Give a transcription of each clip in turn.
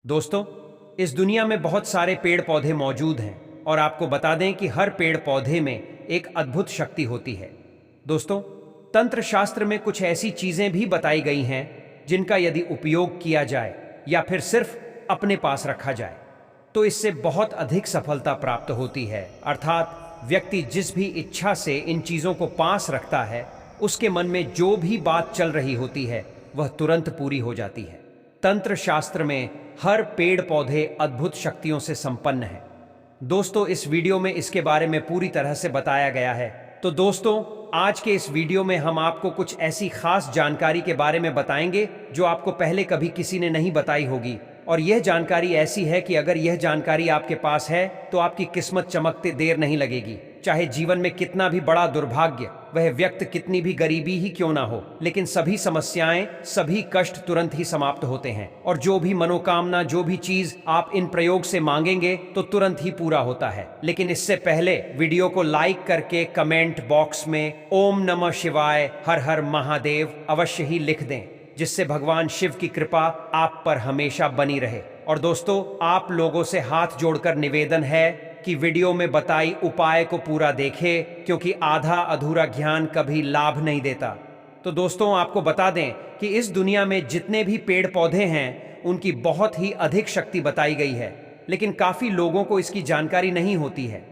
दोस्तों, इस दुनिया में बहुत सारे पेड़ पौधे मौजूद हैं और आपको बता दें कि हर पेड़ पौधे में एक अद्भुत शक्ति होती है। दोस्तों, तंत्र शास्त्र में कुछ ऐसी चीजें भी बताई गई हैं जिनका यदि उपयोग किया जाए या फिर सिर्फ अपने पास रखा जाए तो इससे बहुत अधिक सफलता प्राप्त होती है। अर्थात व्यक्ति जिस भी इच्छा से इन चीजों को पास रखता है, उसके मन में जो भी बात चल रही होती है वह तुरंत पूरी हो जाती है। तंत्र शास्त्र में हर पेड़ पौधे अद्भुत शक्तियों से संपन्न है। दोस्तों, इस वीडियो में इसके बारे में पूरी तरह से बताया गया है। तो दोस्तों, आज के इस वीडियो में हम आपको कुछ ऐसी खास जानकारी के बारे में बताएंगे जो आपको पहले कभी किसी ने नहीं बताई होगी। और यह जानकारी ऐसी है कि अगर यह जानकारी आपके पास है तो आपकी किस्मत चमकते देर नहीं लगेगी। चाहे जीवन में कितना भी बड़ा दुर्भाग्य, वह व्यक्ति कितनी भी गरीबी ही क्यों ना हो, लेकिन सभी समस्याएं, सभी कष्ट तुरंत ही समाप्त होते हैं। और जो भी मनोकामना, जो भी चीज आप इन प्रयोग से मांगेंगे तो तुरंत ही पूरा होता है। लेकिन इससे पहले वीडियो को लाइक करके कमेंट बॉक्स में ओम नमः शिवाय, हर हर महादेव अवश्य ही लिख दें, जिससे भगवान शिव की कृपा आप पर हमेशा बनी रहे। और दोस्तों, आप लोगों से हाथ जोड़कर निवेदन है कि वीडियो में बताई उपाय को पूरा देखें, क्योंकि आधा अधूरा ज्ञान कभी लाभ नहीं देता। तो दोस्तों, आपको बता दें कि इस दुनिया में जितने भी पेड़ पौधे हैं उनकी बहुत ही अधिक शक्ति बताई गई है, लेकिन काफी लोगों को इसकी जानकारी नहीं होती है।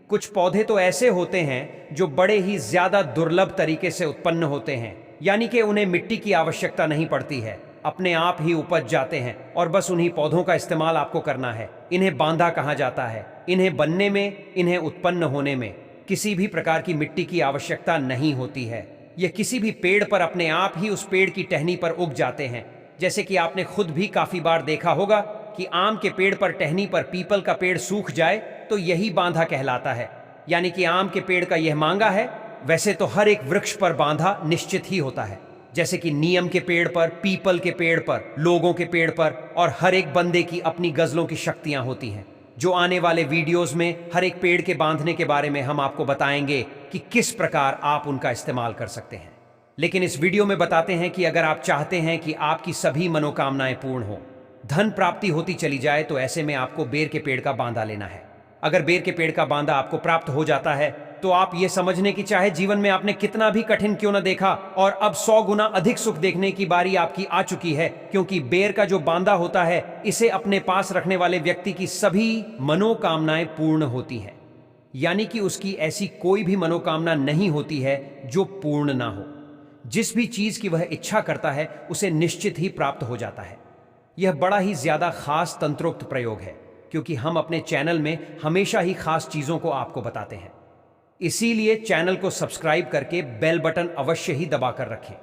कुछ पौधे तो ऐसे होते हैं जो बड़े ही ज्यादा दुर्लभ तरीके से उत्पन्न होते हैं, यानी कि उन्हें मिट्टी की आवश्यकता नहीं पड़ती है, अपने आप ही उपज जाते हैं और बस उन्हीं पौधों का इस्तेमाल आपको करना है। इन्हें बांधा कहा जाता है। इन्हें बनने में, इन्हें उत्पन्न होने में किसी भी प्रकार की मिट्टी की आवश्यकता नहीं होती है। ये किसी भी पेड़ पर अपने आप ही उस पेड़ की टहनी पर उग जाते हैं। जैसे कि आपने खुद भी काफी बार देखा होगा कि आम के पेड़ पर टहनी पर पीपल का पेड़ सूख जाए तो यही बांधा कहलाता है। यानी कि आम के पेड़ का यह मांगा है। वैसे तो हर एक वृक्ष पर बांधा निश्चित ही होता है, जैसे कि नीम के पेड़ पर, पीपल के पेड़ पर, लोगों के पेड़ पर, और हर एक बंदे की अपनी गजलों की शक्तियां होती हैं, जो आने वाले वीडियोस में हर एक पेड़ के बांधने के बारे में हम आपको बताएंगे कि किस प्रकार आप उनका इस्तेमाल कर सकते हैं। लेकिन इस वीडियो में बताते हैं कि अगर आप चाहते हैं कि आपकी सभी मनोकामनाएं पूर्ण हो, धन प्राप्ति होती चली जाए, तो ऐसे में आपको बेर के पेड़ का बांधा लेना है। अगर बेर के पेड़ का बांधा आपको प्राप्त हो जाता है तो आप ये समझने की चाहे जीवन में आपने कितना भी कठिन क्यों न देखा, और अब 100 गुना अधिक सुख देखने की बारी आपकी आ चुकी है, क्योंकि बेर का जो बांधा होता है, इसे अपने पास रखने वाले व्यक्ति की सभी मनोकामनाएं पूर्ण होती हैं। यानी कि उसकी ऐसी कोई भी मनोकामना नहीं होती है जो पूर्ण ना हो। जिस भी चीज की वह इच्छा करता है उसे निश्चित ही प्राप्त हो जाता है। यह बड़ा ही ज्यादा खास तंत्रोक्त प्रयोग है, क्योंकि हम अपने चैनल में हमेशा ही खास चीजों को आपको बताते हैं। इसीलिए चैनल को सब्सक्राइब करके बेल बटन अवश्य ही दबाकर रखें,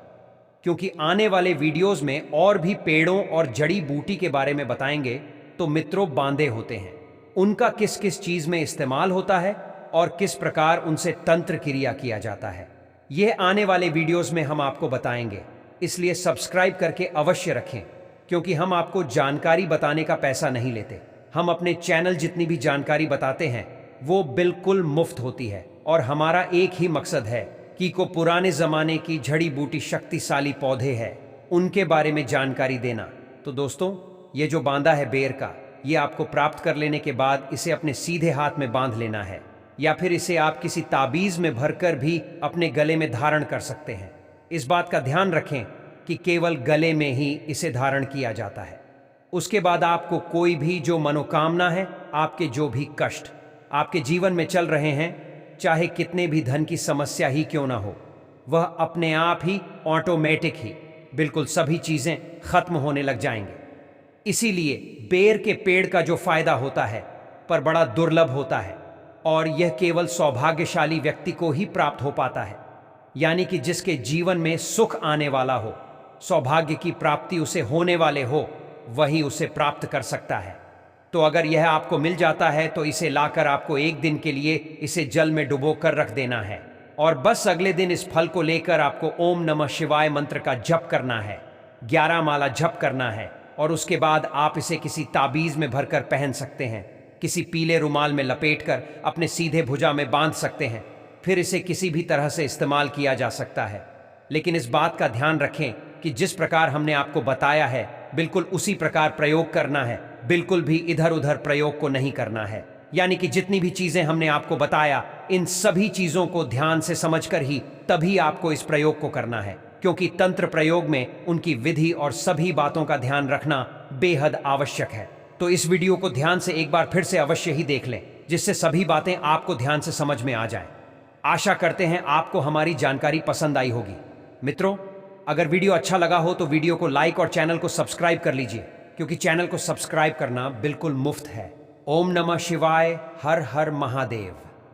क्योंकि आने वाले वीडियोस में और भी पेड़ों और जड़ी बूटी के बारे में बताएंगे। तो मित्रों, बांधे होते हैं, उनका किस किस चीज में इस्तेमाल होता है और किस प्रकार उनसे तंत्र क्रिया किया जाता है, यह आने वाले वीडियोस में हम आपको बताएंगे। इसलिए सब्सक्राइब करके अवश्य रखें, क्योंकि हम आपको जानकारी बताने का पैसा नहीं लेते। हम अपने चैनल जितनी भी जानकारी बताते हैं वो बिल्कुल मुफ्त होती है, और हमारा एक ही मकसद है कि को पुराने जमाने की जड़ी बूटी शक्तिशाली पौधे हैं उनके बारे में जानकारी देना। तो दोस्तों, ये जो बांधा है बेर का, ये आपको प्राप्त कर लेने के बाद इसे अपने सीधे हाथ में बांध लेना है, या फिर इसे आप किसी ताबीज में भरकर भी अपने गले में धारण कर सकते हैं। इस बात का ध्यान रखें कि केवल गले में ही इसे धारण किया जाता है। उसके बाद आपको कोई भी जो मनोकामना है, आपके जो भी कष्ट आपके जीवन में चल रहे हैं, चाहे कितने भी धन की समस्या ही क्यों ना हो, वह अपने आप ही ऑटोमेटिक ही बिल्कुल सभी चीजें खत्म होने लग जाएंगे। इसीलिए बेर के पेड़ का जो फायदा होता है पर बड़ा दुर्लभ होता है, और यह केवल सौभाग्यशाली व्यक्ति को ही प्राप्त हो पाता है। यानी कि जिसके जीवन में सुख आने वाला हो, सौभाग्य की प्राप्ति उसे होने वाले हो, वही उसे प्राप्त कर सकता है। तो अगर यह आपको मिल जाता है तो इसे लाकर आपको एक दिन के लिए इसे जल में डुबो कर रख देना है, और बस अगले दिन इस फल को लेकर आपको ओम नमः शिवाय मंत्र का जप करना है, 11 माला जप करना है, और उसके बाद आप इसे किसी ताबीज में भरकर पहन सकते हैं, किसी पीले रुमाल में लपेटकर अपने सीधे भुजा में बांध सकते हैं। फिर इसे किसी भी तरह से इस्तेमाल किया जा सकता है। लेकिन इस बात का ध्यान रखें कि जिस प्रकार हमने आपको बताया है बिल्कुल उसी प्रकार प्रयोग करना है। बिल्कुल भी इधर उधर प्रयोग को नहीं करना है। यानी कि जितनी भी चीजें हमने आपको बताया, इन सभी चीजों को ध्यान से समझकर ही तभी आपको इस प्रयोग को करना है, क्योंकि तंत्र प्रयोग में उनकी विधि और सभी बातों का ध्यान रखना बेहद आवश्यक है। तो इस वीडियो को ध्यान से एक बार फिर से अवश्य ही देख लें, जिससे सभी बातें आपको ध्यान से समझ में आ जाएं। आशा करते हैं आपको हमारी जानकारी पसंद आई होगी। मित्रों, अगर वीडियो अच्छा लगा हो तो वीडियो को लाइक और चैनल को सब्सक्राइब कर लीजिए, क्योंकि चैनल को सब्सक्राइब करना बिल्कुल मुफ्त है। ओम नमः शिवाय। हर हर महादेव।